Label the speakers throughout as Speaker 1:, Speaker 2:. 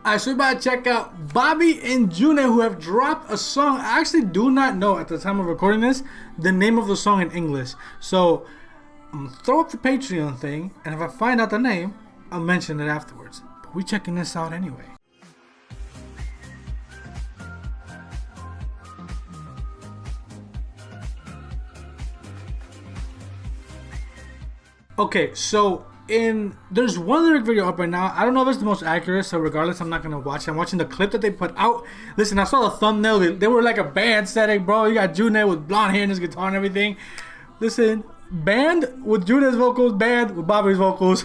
Speaker 1: Alright, so we about to check out Bobby and JUNHOE, who have dropped a song. I actually do not know at the time of recording this the name of the song in English. So I'm gonna throw up the Patreon thing, and if I find out the name, I'll mention it afterwards. But we checking this out anyway. Okay, so there's one lyric video up right now. I don't know if it's the most accurate, so regardless, I'm not gonna watch it. I'm watching the clip that they put out. Listen, I saw the thumbnail. They were like a band setting, bro. You got JUNHOE with blonde hair and his guitar and everything. Listen, band with JUNHOE's vocals, band with Bobby's vocals.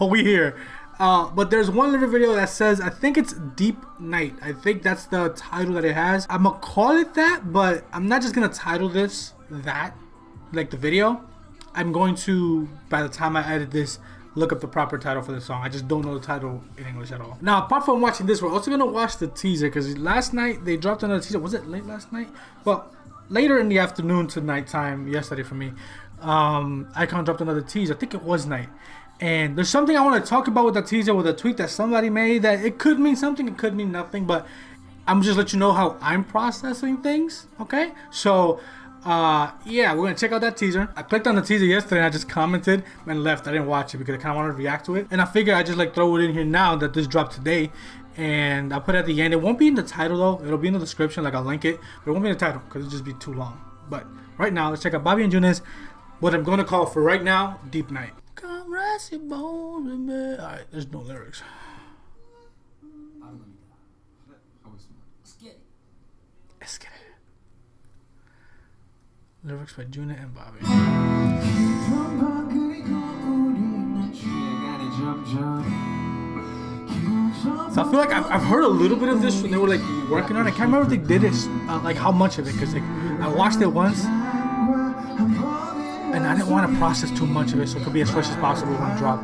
Speaker 1: We here. But there's one lyric video that says, I think it's Deep Night. I think that's the title that it has. I'm gonna call it that, but I'm not just gonna title this that, like the video. I'm going to, by the time I edit this, look up the proper title for the song. I just don't know the title in English at all. Now, apart from watching this, we're also going to watch the teaser, because last night they dropped another teaser. Was it late last night? Well, later in the afternoon to nighttime, yesterday for me, Icon dropped another teaser. I think it was night. And there's something I want to talk about with the teaser, with a tweet that somebody made, that it could mean something, it could mean nothing, but I'm just let you know how I'm processing things, okay? So, yeah, we're gonna check out that teaser. I clicked on the teaser yesterday and I just commented and left. I didn't watch it because I kind of wanted to react to it, and I figured I just like throw it in here now that this dropped today, and I'll put it at the end. It won't be in the title though. It'll be in the description, like I'll link it, but it won't be in the title because it'll just be too long. But right now, let's check out Bobby and JUNHOE's, what I'm gonna call for right now, Deep Night. Come rest your bones with me. All right, there's no lyrics. Let's get it. Lyrics by JUNHOE and Bobby. So I feel like I've heard a little bit of this when they were like working on it. I can't remember if they did it, like how much of it, because like I watched it once and I didn't want to process too much of it, so it could be as fresh as possible when it dropped.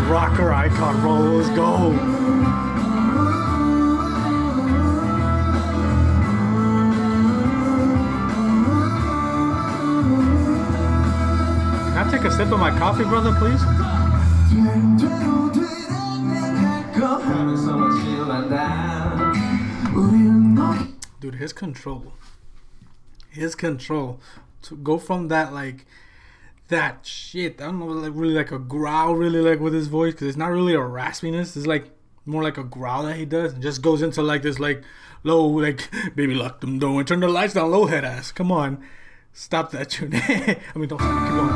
Speaker 1: Rocker icon, bro, let's go. Can I take a sip of my coffee, brother, please? Dude, his control to go from that, like, that shit, I don't know, like really like a growl, really like with his voice, because it's not really a raspiness, it's like more like a growl that he does, and just goes into like this like low, like, baby lock them door and turn the lights down low, head ass, come on, stop that tune. I mean, don't stop, keep going.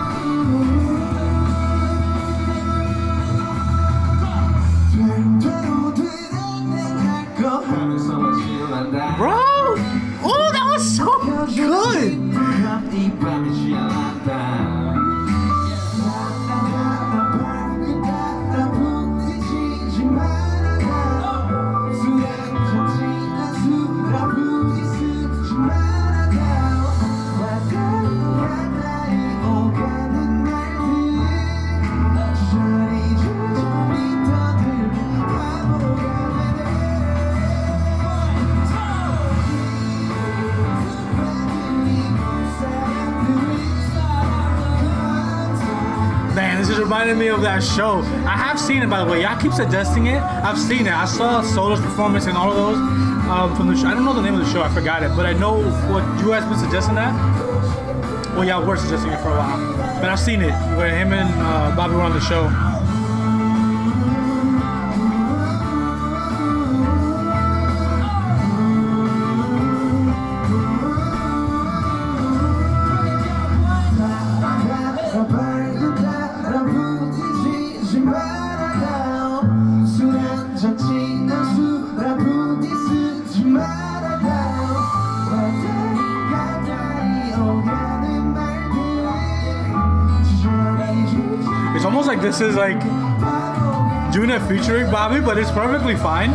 Speaker 1: Bro, oh, that was so good. This just reminded me of that show. I have seen it, by the way. Y'all keep suggesting it. I've seen it. I saw Solar's performance and all of those from the show. I don't know the name of the show. I forgot it. But I know what you guys been suggesting that. Well, y'all were suggesting it for a while. But I've seen it where him and Bobby were on the show. It's almost like this is like JUNHOE featuring Bobby, but it's perfectly fine.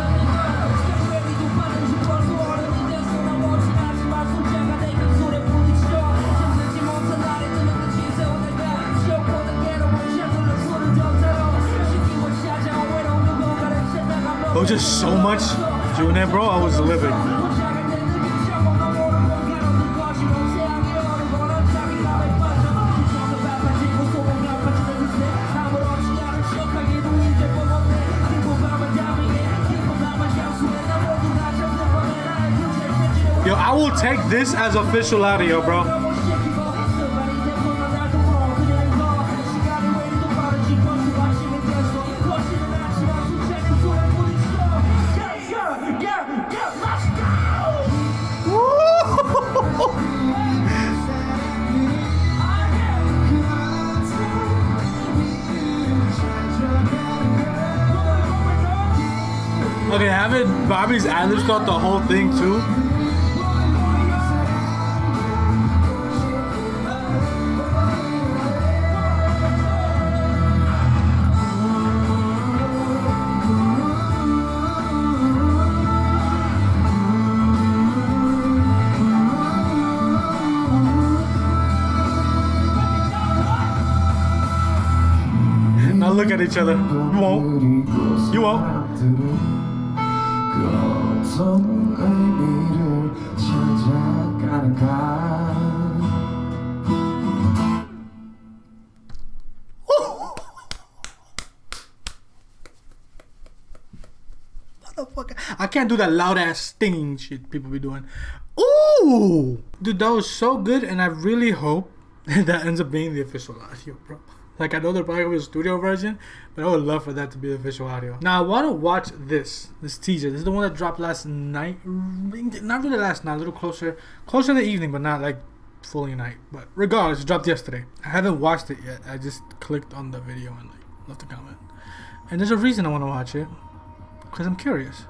Speaker 1: was just so much JUNHOE, bro. I was living. Yo, I will take this as official audio, bro. Okay, having Bobby's ad-libs throughout the whole thing too. Now look at each other. You won't. You won't. Motherfucker. I can't do that loud ass stinging shit people be doing. Ooh! Dude, that was so good, and I really hope that ends up being the official audio, bro. Like, I know there probably was a studio version, but I would love for that to be the official audio. Now, I want to watch this teaser. This is the one that dropped last night. Not really last night, a little closer to the evening, but not like fully night. But regardless, it dropped yesterday. I haven't watched it yet. I just clicked on the video and like left a comment. And there's a reason I want to watch it, because I'm curious.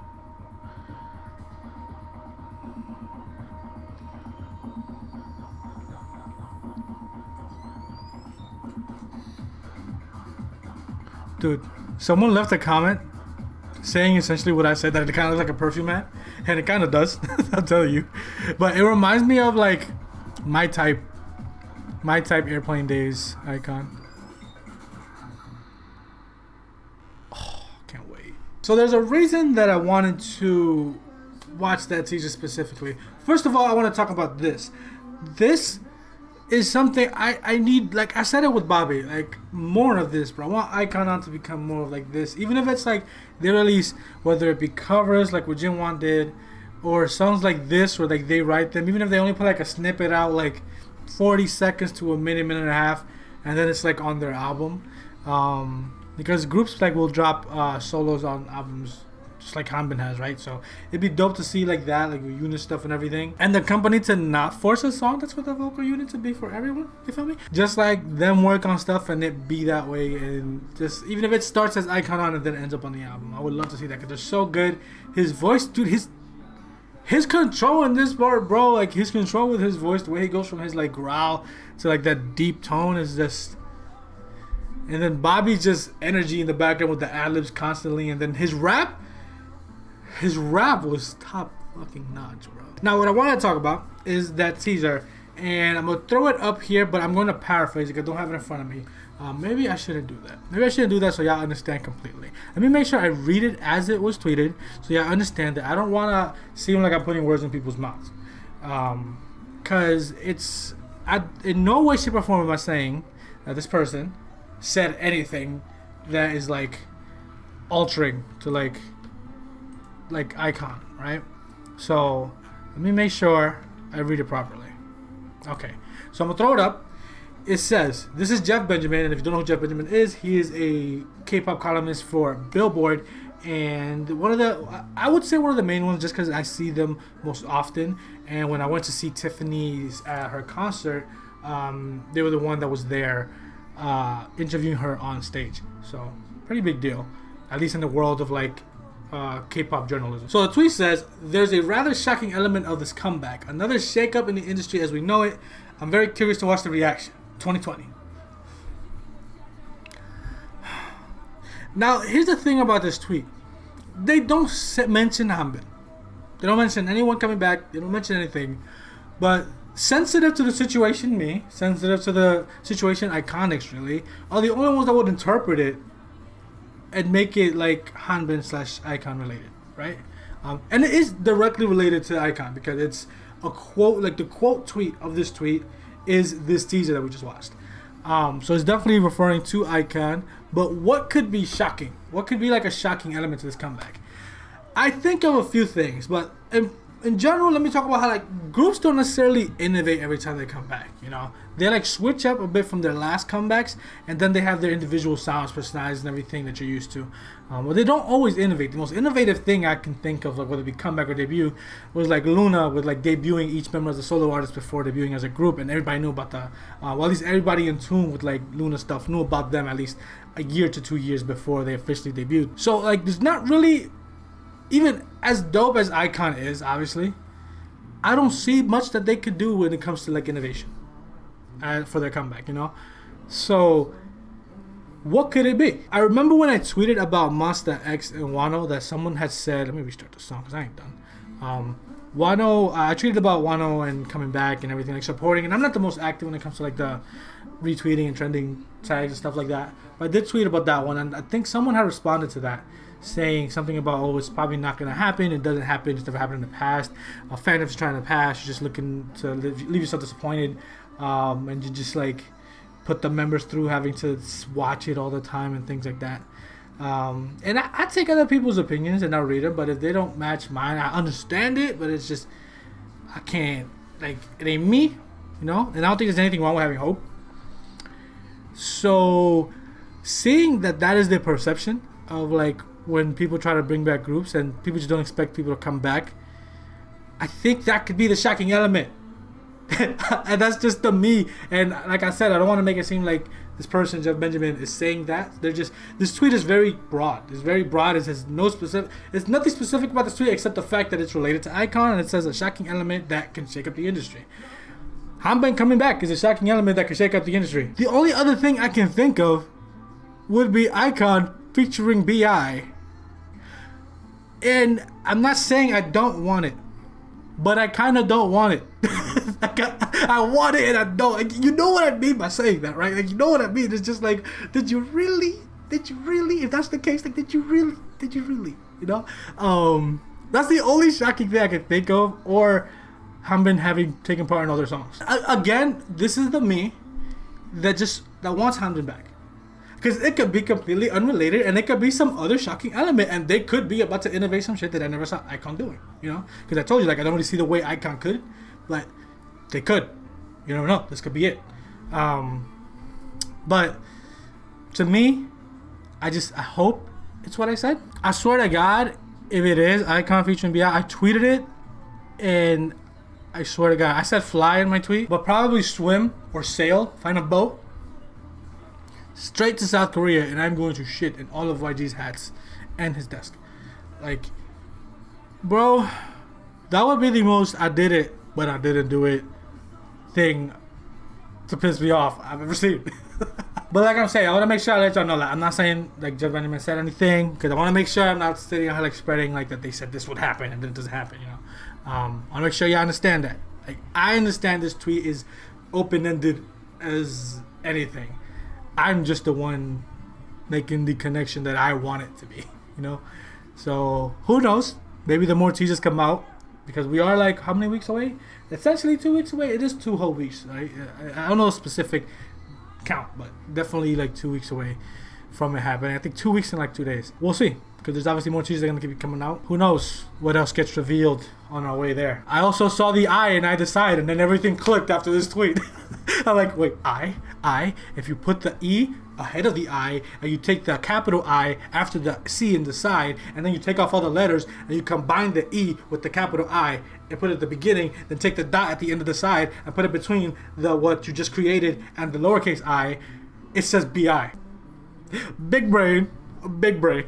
Speaker 1: Dude, someone left a comment saying essentially what I said, that it kind of looks like a perfume ad, and it kind of does. I'll tell you, but it reminds me of like my type Airplane Days icon. Oh, can't wait. So there's a reason that I wanted to watch that teaser specifically. First of all, I want to talk about this. This is something I need. Like I said it with Bobby, like more of this, bro. I want ikon to become more of like this, even if it's like they release, whether it be covers like what JINHWAN did, or songs like this where like they write them, even if they only put like a snippet out, like 40 seconds to a minute and a half, and then it's like on their album, because groups like will drop solos on albums just like hanbin has, right? So it'd be dope to see like that, like with unit stuff and everything, and the company to not force a song that's with the vocal unit to be for everyone. You feel me? Just like them work on stuff and it be that way, and just even if it starts as ikon and then ends up on the album, I would love to see that because they're so good. His voice, dude, his control in this part, bro, like his control with his voice, the way he goes from his like growl to like that deep tone is just. And then Bobby's just energy in the background with the ad-libs constantly, and then his rap was top fucking notch, bro. Now what I want to talk about is that teaser, and I'm gonna throw it up here, but I'm going to paraphrase it because I don't have it in front of me. Maybe I shouldn't do that. Maybe I shouldn't do that so y'all understand completely. Let me make sure I read it as it was tweeted so y'all understand that I don't want to seem like I'm putting words in people's mouths. Because in no way, shape, or form am I saying that this person said anything that is like altering to like ikon, right? So let me make sure I read it properly. Okay, so I'm gonna throw it up. It says, this is Jeff Benjamin, and if you don't know who Jeff Benjamin is, he is a K-pop columnist for Billboard, and I would say one of the main ones just because I see them most often. And when I went to see Tiffany's at her concert, they were the one that was there interviewing her on stage. So pretty big deal, at least in the world of like K-pop journalism. So the tweet says, there's a rather shocking element of this comeback, another shakeup in the industry as we know it. I'm very curious to watch the reaction. 2020. Now here's the thing about this tweet, they don't mention hanbin, they don't mention anyone coming back, they don't mention anything, but sensitive to the situation, sensitive to the situation, Iconics really are the only ones that would interpret it and make it like hanbin slash icon related, right? And it is directly related to icon because it's a quote, like the quote tweet of this tweet is this teaser that we just watched. So it's definitely referring to icon. But what could be shocking? What could be like a shocking element to this comeback? I think of a few things, but in general, let me talk about how like groups don't necessarily innovate every time they come back. You know, they like switch up a bit from their last comebacks, and then they have their individual sounds, personalities, and everything that you're used to. But they don't always innovate. The most innovative thing I can think of, like whether it be comeback or debut, was like Luna with like debuting each member as a solo artist before debuting as a group, and everybody knew about the. Well, at least everybody in tune with like Luna stuff knew about them at least a year to 2 years before they officially debuted. So like, there's not really. Even as dope as icon is, obviously, I don't see much that they could do when it comes to like innovation for their comeback, you know. So what could it be? I remember when I tweeted about Monsta X and Wano that someone had said, let me restart the song because I ain't done. Wano, I tweeted about Wano and coming back and everything, like supporting, and I'm not the most active when it comes to like the retweeting and trending tags and stuff like that, but I did tweet about that one, and I think someone had responded to that saying something about, oh, it's probably not going to happen, it doesn't happen, it's never happened in the past, fandom's trying to pass, you're just looking to leave yourself disappointed, and you just like put the members through having to watch it all the time and things like that. And I take other people's opinions and I'll read them, but if they don't match mine, I understand it, but it's just, I can't, like, it ain't me, you know, and I don't think there's anything wrong with having hope. So seeing that is their perception of like when people try to bring back groups and people just don't expect people to come back, I think that could be the shocking element. And that's just the me. And like I said, I don't want to make it seem like this person, Jeff Benjamin, is saying that. They're just, this tweet is very broad. It's very broad. It has no specific, it's nothing specific about this tweet except the fact that it's related to icon and it says a shocking element that can shake up the industry. hanbin coming back is a shocking element that can shake up the industry. The only other thing I can think of would be icon featuring BI. And I'm not saying I don't want it, but I kind of don't want it. I want it and I don't. Like, you know what I mean by saying that, right? Like, you know what I mean. It's just like, did you really? If that's the case, like, did you really? You know? That's the only shocking thing I can think of. Or hanbin having taken part in other songs. Again, this is the me that wants hanbin back. Because it could be completely unrelated and it could be some other shocking element and they could be about to innovate some shit that I never saw icon doing, you know? Because I told you, like, I don't really see the way icon could, but they could. You don't know. This could be it. But to me, I hope it's what I said. I swear to God, if it is icon featuring BI, I tweeted it and I swear to God, I said fly in my tweet, but probably swim or sail, find a boat, straight to South Korea, and I'm going to shit in all of YG's hats and his desk. Like, bro, that would be the most I did it, but I didn't do it thing to piss me off I've ever seen. But like I'm saying, I want to make sure I let y'all know that I'm not saying like Jeff Benjamin said anything, because I want to make sure I'm not sitting out like spreading like that they said this would happen and then it doesn't happen, you know. I want to make sure y'all understand that. Like, I understand this tweet is open-ended as anything. I'm just the one making the connection that I want it to be, you know? So, who knows? Maybe the more teasers come out, because we are like, how many weeks away? Essentially 2 weeks away. It is 2 whole weeks, right? I don't know a specific count, but definitely like 2 weeks away from it happening. I think 2 weeks and like 2 days. We'll see, because there's obviously more teasers that are going to keep coming out. Who knows what else gets revealed on our way there. I also saw the I and I decide, and then everything clicked after this tweet. I'm like, wait, I? If you put the E ahead of the I, and you take the capital I after the C in the side, and then you take off all the letters, and you combine the E with the capital I, and put it at the beginning, then take the dot at the end of the side, and put it between the what you just created and the lowercase I, it says BI. Big brain, big brain.